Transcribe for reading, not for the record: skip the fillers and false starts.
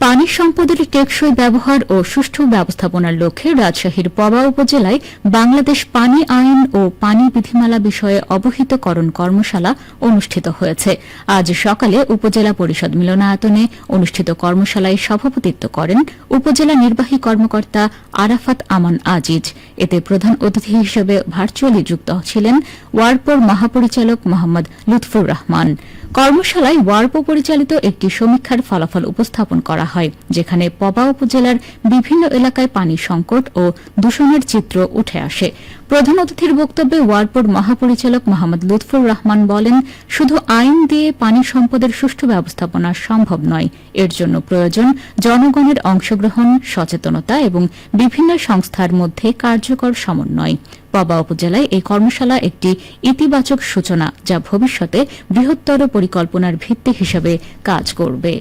পানি সম্পদের টেকসই ব্যবহার ও সুষ্ঠু ব্যবস্থাপনার লক্ষ্যে রাজশাহীর পবা উপজেলায় বাংলাদেশ পানি আইন ও পানি বিধিমালা বিষয়ে অবহিতকরণ কর্মশালা অনুষ্ঠিত হয়েছে। আজ সকালে উপজেলা পরিষদ মিলনায়তনে অনুষ্ঠিত কর্মশালায় সভাপতিত্ব করেন উপজেলা নির্বাহী কর্মকর্তা আরাফাত আমান আজিজ। এতে প্রধান অতিথি হিসেবে ভার্চুয়ালি যুক্ত ছিলেন ওয়ারপোর মহাপরিচালক মোহাম্মদ লুৎফুর রহমান। কর্মশালায় ওয়ারপো পরিচালিত একটি সমীক্ষার ফলাফল উপস্থাপন করা হয়, যেখানে পবা উপজেলার বিভিন্ন এলাকায় পানি সংকট ও দূষণের চিত্র উঠে আসে। প্রধান অতিথির বক্তব্যে ওয়ারপোর মহাপরিচালক মোহাম্মদ লুৎফুর রহমান বলেন, শুধু আইন দিয়ে পানি সম্পদের সুষ্ঠু ব্যবস্থাপনা সম্ভব নয়, এর জন্য প্রয়োজন জনগণের অংশগ্রহণ, সচেতনতা এবং বিভিন্ন সংস্থার মধ্যে কার্যকর সমন্বয়। পবা উপজেলায় এই কর্মশালা একটি ইতিবাচক সূচনা, যা ভবিষ্যতে বৃহত্তর পরিকল্পনার ভিত্তি হিসেবে কাজ করবে।